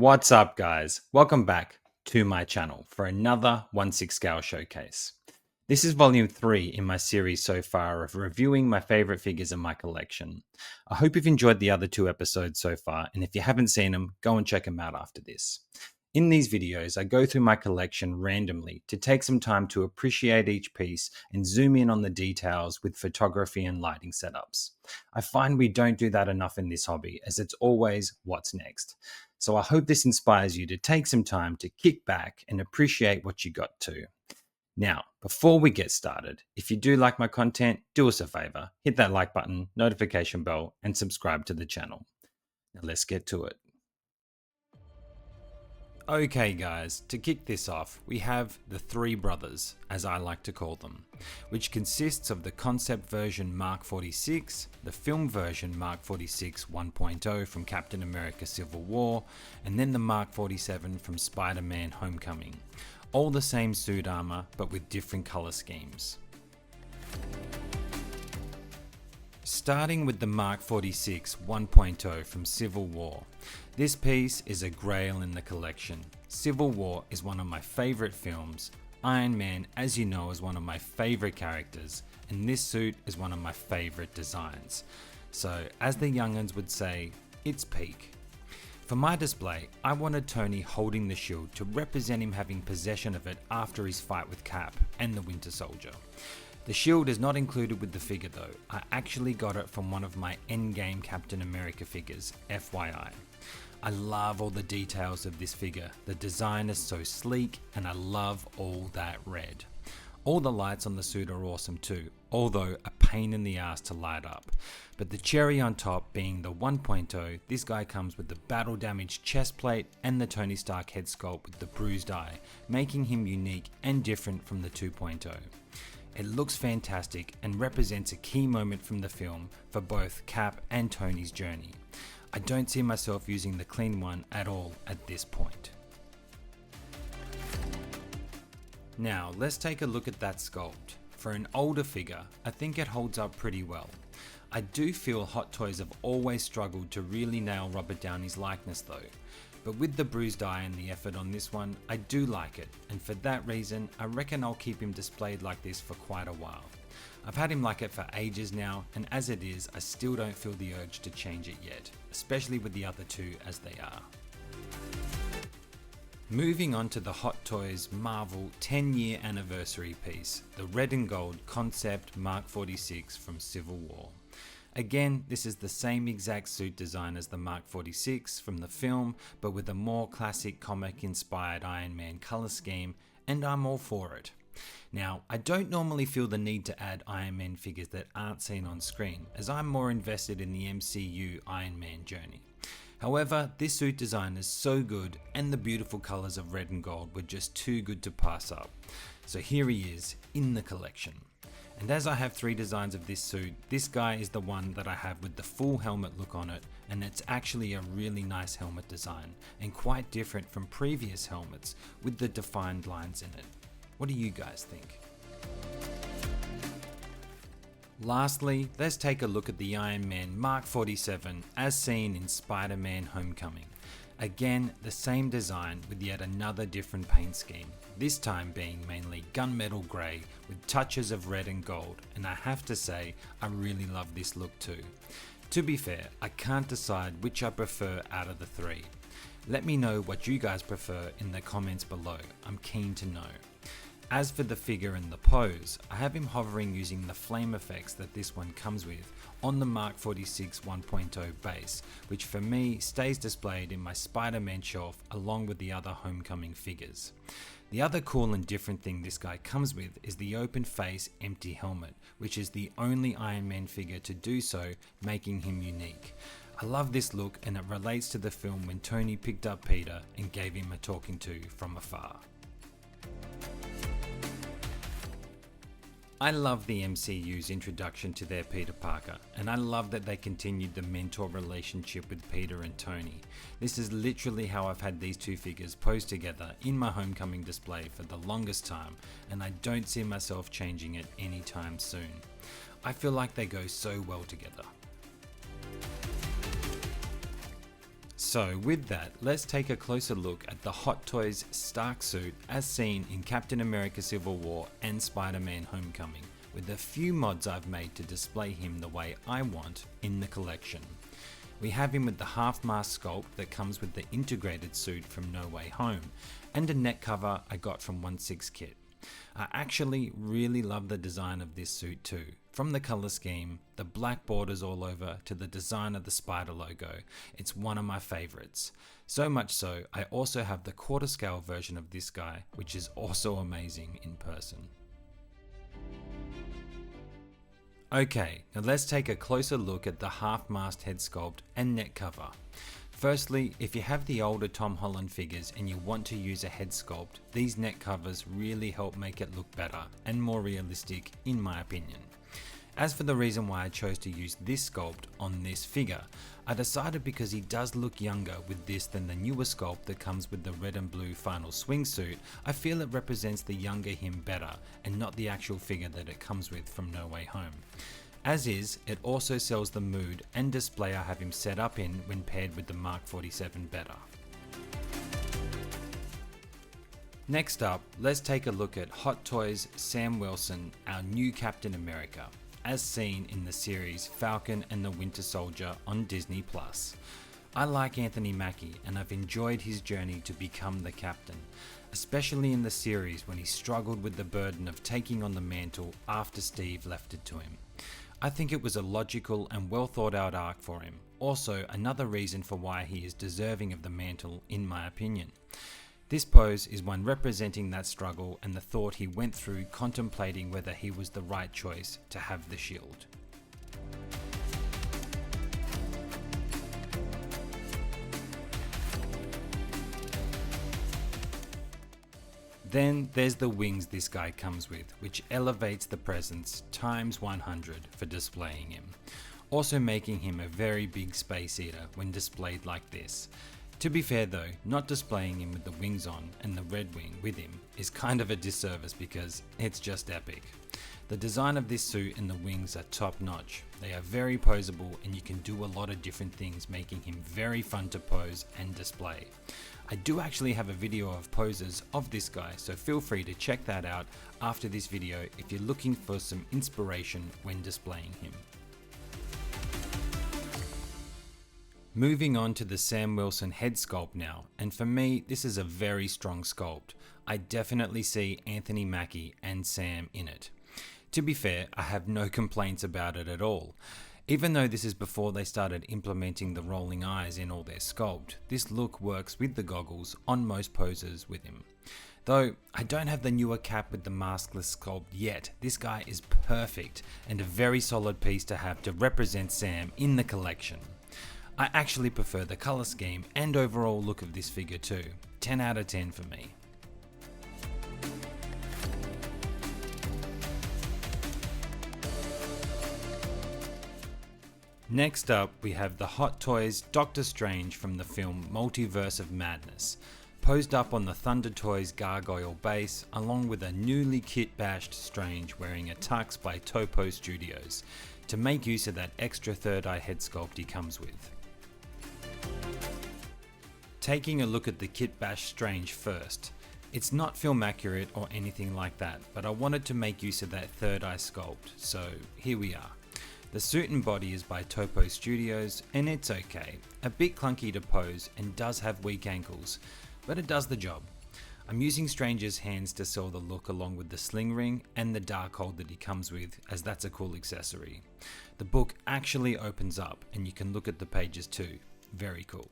What's up, guys? Welcome back to my channel for another 1/6 scale showcase. This is volume 3 in my series so far of reviewing my favorite figures in my collection. I hope you've enjoyed the other 2 episodes so far, and if you haven't seen them, go and check them out after this. In these videos, I go through my collection randomly to take some time to appreciate each piece and zoom in on the details with photography and lighting setups. I find we don't do that enough in this hobby, as it's always what's next. So I hope this inspires you to take some time to kick back and appreciate what you got too. Now, before we get started, if you do like my content, do us a favor, hit that like button, notification bell, and subscribe to the channel. Now let's get to it. Okay guys, to kick this off, we have the three brothers, as I like to call them, which consists of the concept version Mark 46, the film version Mark 46 1.0 from Captain America Civil War, and then the Mark 47 from Spider-Man Homecoming. All the same suit armor, but with different color schemes. Starting with the Mark 46 1.0 from Civil War. This piece is a grail in the collection. Civil War is one of my favorite films. Iron Man, as you know, is one of my favorite characters, and this suit is one of my favorite designs. So, as the young'uns would say, it's peak. For my display, I wanted Tony holding the shield to represent him having possession of it after his fight with Cap and the Winter Soldier. The shield is not included with the figure though. I actually got it from one of my endgame Captain America figures, FYI. I love all the details of this figure. The design is so sleek and I love all that red. All the lights on the suit are awesome too, although a pain in the ass to light up. But the cherry on top being the 1.0, this guy comes with the battle damaged chest plate and the Tony Stark head sculpt with the bruised eye, making him unique and different from the 2.0. It looks fantastic and represents a key moment from the film for both Cap and Tony's journey. I don't see myself using the clean one at all at this point. Now let's take a look at that sculpt. For an older figure, I think it holds up pretty well. I do feel Hot Toys have always struggled to really nail Robert Downey's likeness though. But with the bruised eye and the effort on this one, I do like it, and for that reason, I reckon I'll keep him displayed like this for quite a while. I've had him like it for ages now, and as it is, I still don't feel the urge to change it yet, especially with the other two as they are. Moving on to the Hot Toys Marvel 10-year anniversary piece, the red and gold concept Mark 46 from Civil War. Again, this is the same exact suit design as the Mark 46 from the film, but with a more classic comic inspired Iron Man color scheme, and I'm all for it. Now, I don't normally feel the need to add Iron Man figures that aren't seen on screen, as I'm more invested in the MCU Iron Man journey. However, this suit design is so good, and the beautiful colors of red and gold were just too good to pass up. So here he is, in the collection. And as I have 3 designs of this suit, this guy is the one that I have with the full helmet look on it, and it's actually a really nice helmet design, and quite different from previous helmets with the defined lines in it. What do you guys think? Lastly, let's take a look at the Iron Man Mark 47 as seen in Spider-Man Homecoming. Again, the same design with yet another different paint scheme, this time being mainly gunmetal grey with touches of red and gold, and I have to say I really love this look too. To be fair, I can't decide which I prefer out of the 3. Let me know what you guys prefer in the comments below, I'm keen to know. As for the figure and the pose, I have him hovering using the flame effects that this one comes with on the Mark 46 1.0 base, which for me stays displayed in my Spider-Man shelf along with the other Homecoming figures. The other cool and different thing this guy comes with is the open face empty helmet, which is the only Iron Man figure to do so, making him unique. I love this look, and it relates to the film when Tony picked up Peter and gave him a talking to from afar. I love the MCU's introduction to their Peter Parker, and I love that they continued the mentor relationship with Peter and Tony. This is literally how I've had these 2 figures posed together in my Homecoming display for the longest time, and I don't see myself changing it anytime soon. I feel like they go so well together. So with that, let's take a closer look at the Hot Toys Stark suit as seen in Captain America Civil War and Spider-Man Homecoming, with a few mods I've made to display him the way I want in the collection. We have him with the half mask sculpt that comes with the integrated suit from No Way Home, and a neck cover I got from 1/6 Kit. I actually really love the design of this suit too. From the colour scheme, the black borders all over, to the design of the spider logo, it's one of my favourites. So much so, I also have the quarter scale version of this guy, which is also amazing in person. Okay, now let's take a closer look at the half-mast head sculpt and neck cover. Firstly, if you have the older Tom Holland figures and you want to use a head sculpt, these neck covers really help make it look better and more realistic in my opinion. As for the reason why I chose to use this sculpt on this figure, I decided because he does look younger with this than the newer sculpt that comes with the red and blue final swing suit. I feel it represents the younger him better and not the actual figure that it comes with from No Way Home. As is, it also sells the mood and display I have him set up in when paired with the Mark 47 better. Next up, let's take a look at Hot Toys Sam Wilson, our new Captain America, as seen in the series Falcon and the Winter Soldier on Disney+. I like Anthony Mackie and I've enjoyed his journey to become the captain, especially in the series when he struggled with the burden of taking on the mantle after Steve left it to him. I think it was a logical and well thought out arc for him, also another reason for why he is deserving of the mantle in my opinion. This pose is one representing that struggle and the thought he went through contemplating whether he was the right choice to have the shield. Then there's the wings this guy comes with, which elevates the presence times 100 for displaying him, also making him a very big space eater when displayed like this. To be fair though, not displaying him with the wings on and the red wing with him is kind of a disservice because it's just epic. The design of this suit and the wings are top notch. They are very poseable and you can do a lot of different things, making him very fun to pose and display. I do actually have a video of poses of this guy, so feel free to check that out after this video if you're looking for some inspiration when displaying him. Moving on to the Sam Wilson head sculpt now, and for me this is a very strong sculpt. I definitely see Anthony Mackie and Sam in it. To be fair, I have no complaints about it at all. Even though this is before they started implementing the rolling eyes in all their sculpt, this look works with the goggles on most poses with him. Though I don't have the newer cap with the maskless sculpt yet, this guy is perfect and a very solid piece to have to represent Sam in the collection. I actually prefer the colour scheme and overall look of this figure too. 10 out of 10 for me. Next up, we have the Hot Toys Doctor Strange from the film Multiverse of Madness, posed up on the Thunder Toys gargoyle base, along with a newly kit-bashed Strange wearing a tux by Topo Studios, to make use of that extra third eye head sculpt he comes with. Taking a look at the kit-bashed Strange first, it's not film accurate or anything like that, but I wanted to make use of that third eye sculpt, so here we are. The suit and body is by Topo Studios and it's okay, a bit clunky to pose and does have weak ankles, but it does the job. I'm using Strange's hands to sell the look along with the sling ring and the dark hold that he comes with, as that's a cool accessory. The book actually opens up and you can look at the pages too, very cool.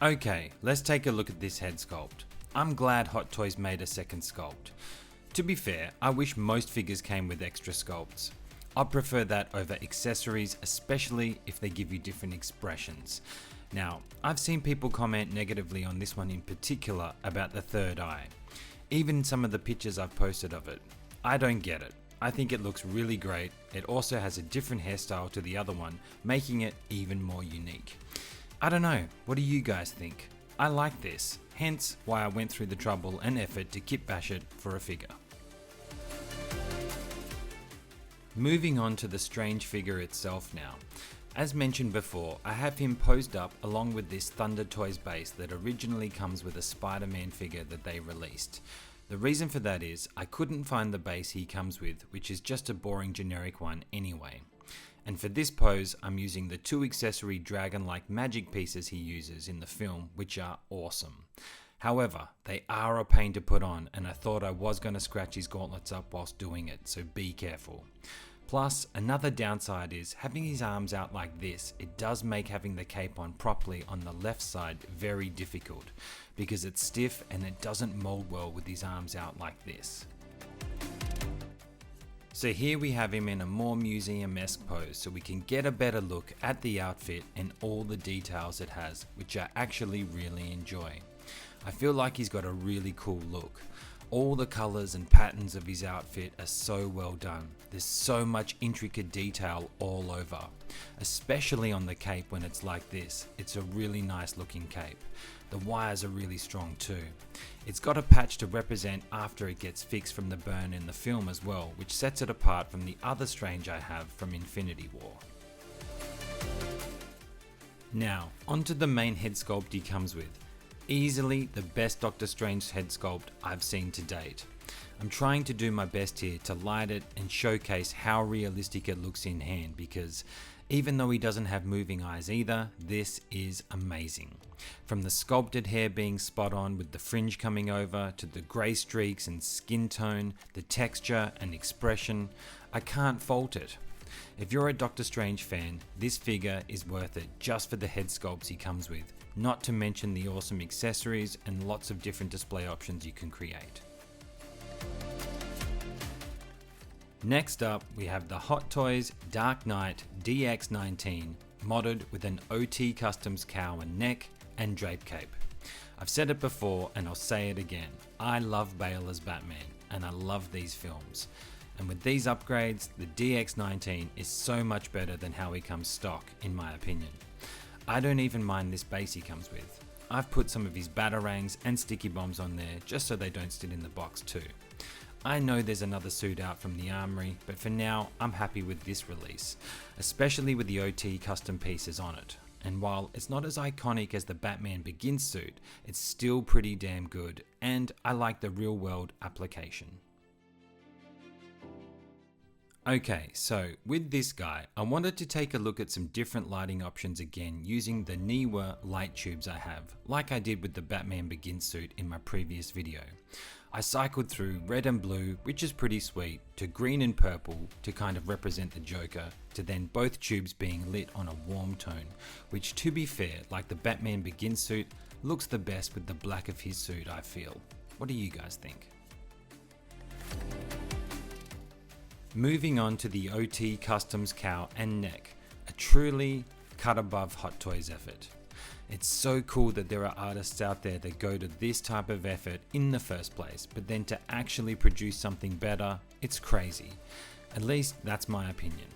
Okay, let's take a look at this head sculpt. I'm glad Hot Toys made a second sculpt. To be fair, I wish most figures came with extra sculpts. I prefer that over accessories, especially if they give you different expressions. Now, I've seen people comment negatively on this one in particular about the third eye. Even some of the pictures I've posted of it. I don't get it. I think it looks really great. It also has a different hairstyle to the other one, making it even more unique. I don't know, what do you guys think? I like this, hence why I went through the trouble and effort to kit bash it for a figure. Moving on to the Strange figure itself now. As mentioned before, I have him posed up along with this Thunder Toys base that originally comes with a Spider-Man figure that they released. The reason for that is I couldn't find the base he comes with, which is just a boring generic one anyway. And for this pose, I'm using the 2 accessory dragon-like magic pieces he uses in the film, which are awesome. However, they are a pain to put on, and I thought I was going to scratch his gauntlets up whilst doing it, so be careful. Plus, another downside is having his arms out like this, it does make having the cape on properly on the left side very difficult, because it's stiff and it doesn't mold well with his arms out like this. So here we have him in a more museum-esque pose so we can get a better look at the outfit and all the details it has, which I actually really enjoy. I feel like he's got a really cool look. All the colours and patterns of his outfit are so well done. There's so much intricate detail all over, especially on the cape when it's like this. It's a really nice looking cape. The wires are really strong too. It's got a patch to represent after it gets fixed from the burn in the film as well, which sets it apart from the other Strange I have from Infinity War. Now, onto the main head sculpt he comes with. Easily the best Doctor Strange head sculpt I've seen to date. I'm trying to do my best here to light it and showcase how realistic it looks in hand, because even though he doesn't have moving eyes either, this is amazing. From the sculpted hair being spot on with the fringe coming over, to the grey streaks and skin tone, the texture and expression, I can't fault it. If you're a Doctor Strange fan, this figure is worth it just for the head sculpts he comes with, not to mention the awesome accessories and lots of different display options you can create. Next up, we have the Hot Toys Dark Knight DX19 modded with an OT Customs cowl and neck and drape cape. I've said it before and I'll say it again, I love Bale as Batman and I love these films. And with these upgrades, the DX19 is so much better than how he comes stock, in my opinion. I don't even mind this base he comes with. I've put some of his batarangs and sticky bombs on there just so they don't sit in the box too. I know there's another suit out from the armory, but for now I'm happy with this release, especially with the OT custom pieces on it. And while it's not as iconic as the Batman Begins suit, it's still pretty damn good, and I like the real world application. Okay, so with this guy, I wanted to take a look at some different lighting options again using the Neewer light tubes I have, like I did with the Batman Begins suit in my previous video. I cycled through red and blue, which is pretty sweet, to green and purple to kind of represent the Joker, to then both tubes being lit on a warm tone, which to be fair, like the Batman Begins suit, looks the best with the black of his suit I feel. What do you guys think? Moving on to the OT Customs cowl and neck, a truly cut above Hot Toys effort. It's so cool that there are artists out there that go to this type of effort in the first place, but then to actually produce something better, it's crazy. At least that's my opinion.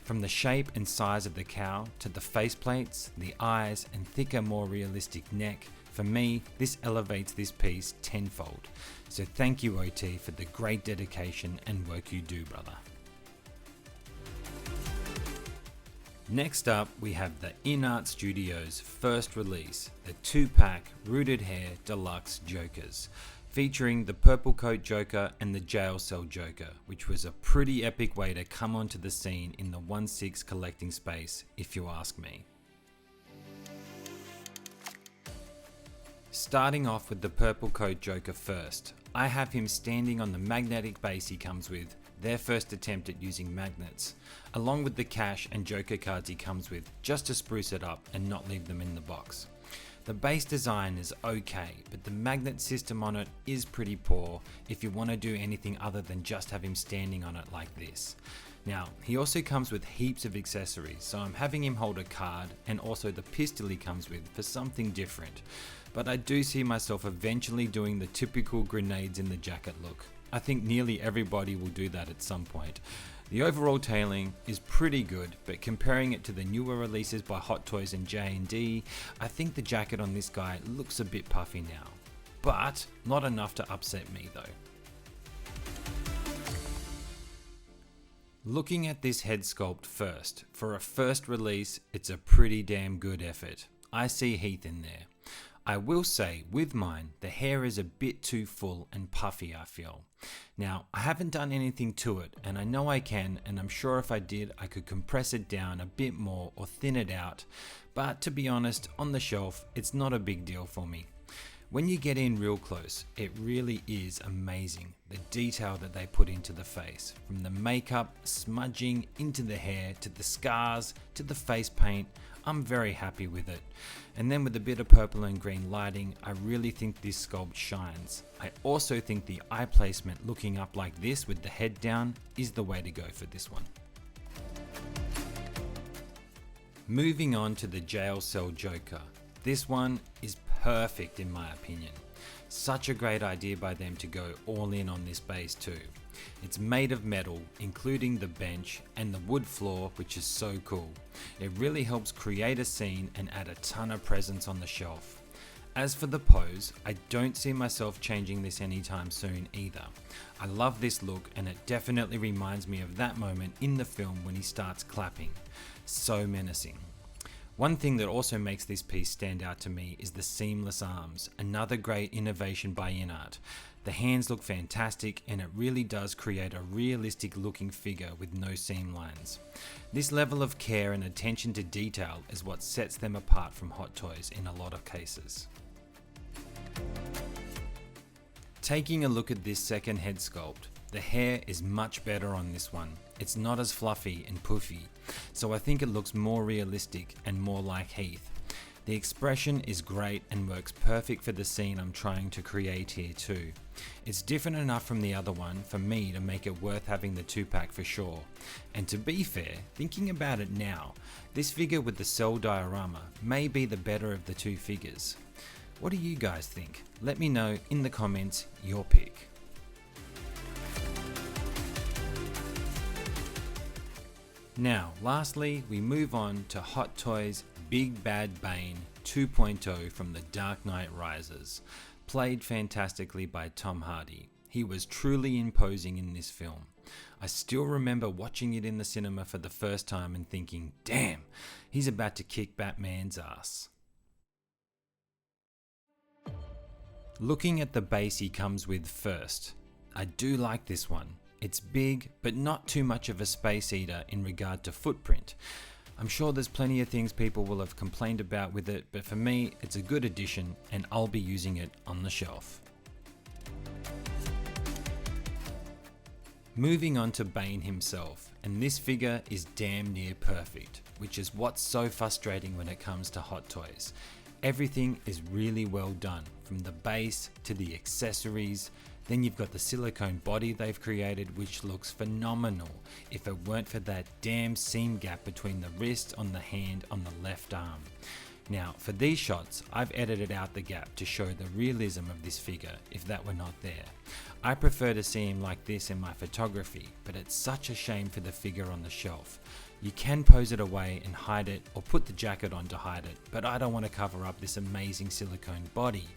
From the shape and size of the cowl to the faceplates, the eyes and thicker, more realistic neck, for me, this elevates this piece tenfold. So thank you OT for the great dedication and work you do, brother. Next up, we have the Inart Studios' first release, the 2-pack Rooted Hair Deluxe Jokers, featuring the Purple Coat Joker and the Jail Cell Joker, which was a pretty epic way to come onto the scene in the 1/6 collecting space, if you ask me. Starting off with the Purple Coat Joker first, I have him standing on the magnetic base he comes with, their first attempt at using magnets, along with the cash and Joker cards he comes with, just to spruce it up and not leave them in the box. The base design is okay, but the magnet system on it is pretty poor if you want to do anything other than just have him standing on it like this. Now, he also comes with heaps of accessories, so I'm having him hold a card and also the pistol he comes with for something different. But I do see myself eventually doing the typical grenades in the jacket look. I think nearly everybody will do that at some point. The overall tailing is pretty good, but comparing it to the newer releases by Hot Toys and J&D, I think the jacket on this guy looks a bit puffy now. But not enough to upset me though. Looking at this head sculpt first, for a first release, it's a pretty damn good effort. I see Heath in there. I will say, with mine, the hair is a bit too full and puffy, I feel. Now, I haven't done anything to it, and I know I can, and I'm sure if I did, I could compress it down a bit more or thin it out, but to be honest, on the shelf, it's not a big deal for me. When you get in real close, it really is amazing, the detail that they put into the face. From the makeup, smudging, into the hair, to the scars, to the face paint, I'm very happy with it. And then with a bit of purple and green lighting, I really think this sculpt shines. I also think the eye placement looking up like this with the head down is the way to go for this one. Moving on to the jail cell Joker. This one is perfect in my opinion. Such a great idea by them to go all in on this base too. It's made of metal, including the bench and the wood floor, which is so cool. It really helps create a scene and add a ton of presence on the shelf. As for the pose, I don't see myself changing this anytime soon either. I love this look and it definitely reminds me of that moment in the film when he starts clapping. So menacing. One thing that also makes this piece stand out to me is the seamless arms, another great innovation by Inart. The hands look fantastic and it really does create a realistic looking figure with no seam lines. This level of care and attention to detail is what sets them apart from Hot Toys in a lot of cases. Taking a look at this second head sculpt, the hair is much better on this one. It's not as fluffy and puffy, so I think it looks more realistic and more like Heath. The expression is great and works perfect for the scene I'm trying to create here too. It's different enough from the other one for me to make it worth having the 2-pack for sure. And to be fair, thinking about it now, this figure with the cell diorama may be the better of the two figures. What do you guys think? Let me know in the comments your pick. Now, lastly, we move on to Hot Toys Big Bad Bane 2.0 from The Dark Knight Rises, played fantastically by Tom Hardy. He was truly imposing in this film. I still remember watching it in the cinema for the first time and thinking, damn, he's about to kick Batman's ass. Looking at the base he comes with first, I do like this one. It's big, but not too much of a space eater in regard to footprint. I'm sure there's plenty of things people will have complained about with it, but for me, it's a good addition and I'll be using it on the shelf. Moving on to Bane himself, and this figure is damn near perfect, which is what's so frustrating when it comes to Hot Toys. Everything is really well done, from the base to the accessories. Then you've got the silicone body they've created, which looks phenomenal if it weren't for that damn seam gap between the wrist on the hand on the left arm. Now, for these shots, I've edited out the gap to show the realism of this figure if that were not there. I prefer to see him like this in my photography, but it's such a shame for the figure on the shelf. You can pose it away and hide it, or put the jacket on to hide it, but I don't want to cover up this amazing silicone body.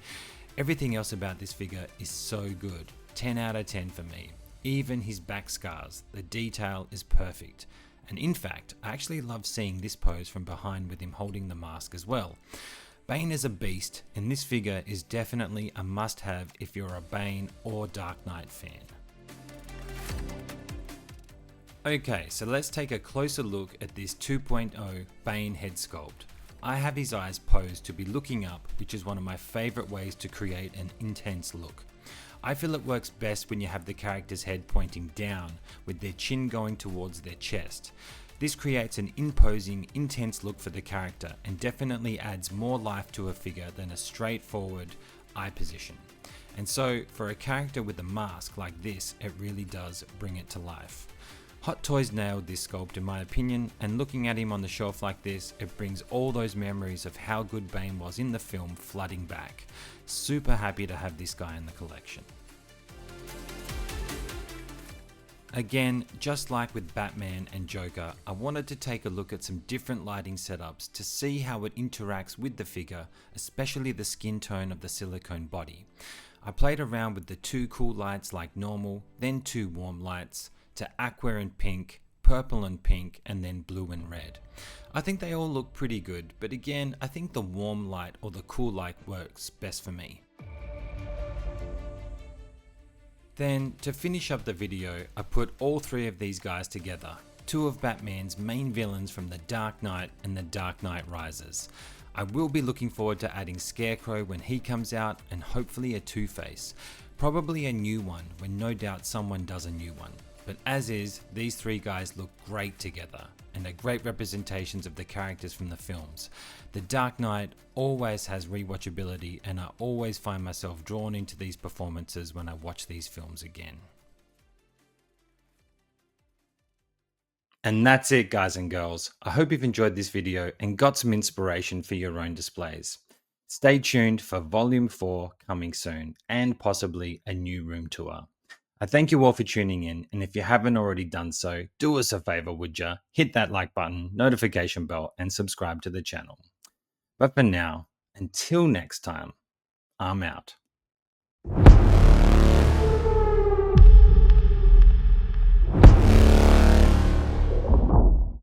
Everything else about this figure is so good, 10 out of 10 for me. Even his back scars, the detail is perfect. And in fact, I actually love seeing this pose from behind with him holding the mask as well. Bane is a beast, and this figure is definitely a must-have if you're a Bane or Dark Knight fan. Okay, so let's take a closer look at this 2.0 Bane head sculpt. I have his eyes posed to be looking up, which is one of my favourite ways to create an intense look. I feel it works best when you have the character's head pointing down, with their chin going towards their chest. This creates an imposing, intense look for the character and definitely adds more life to a figure than a straightforward eye position. And so, for a character with a mask like this, it really does bring it to life. Hot Toys nailed this sculpt in my opinion, and looking at him on the shelf like this, it brings all those memories of how good Bane was in the film flooding back. Super happy to have this guy in the collection. Again, just like with Batman and Joker, I wanted to take a look at some different lighting setups to see how it interacts with the figure, especially the skin tone of the silicone body. I played around with the 2 cool lights like normal, then 2 warm lights, to aqua and pink, purple and pink, and then blue and red. I think they all look pretty good, but again, I think the warm light or the cool light works best for me. Then, to finish up the video, I put all three of these guys together, two of Batman's main villains from The Dark Knight and The Dark Knight Rises. I will be looking forward to adding Scarecrow when he comes out, and hopefully a Two-Face. Probably a new one, when no doubt someone does a new one. But as is, these three guys look great together, and are great representations of the characters from the films. The Dark Knight always has rewatchability, and I always find myself drawn into these performances when I watch these films again. And that's it, guys and girls. I hope you've enjoyed this video and got some inspiration for your own displays. Stay tuned for Volume 4 coming soon, and possibly a new room tour. I thank you all for tuning in, and if you haven't already done so, do us a favor, would ya? Hit that like button, notification bell, and subscribe to the channel. But for now, until next time, I'm out.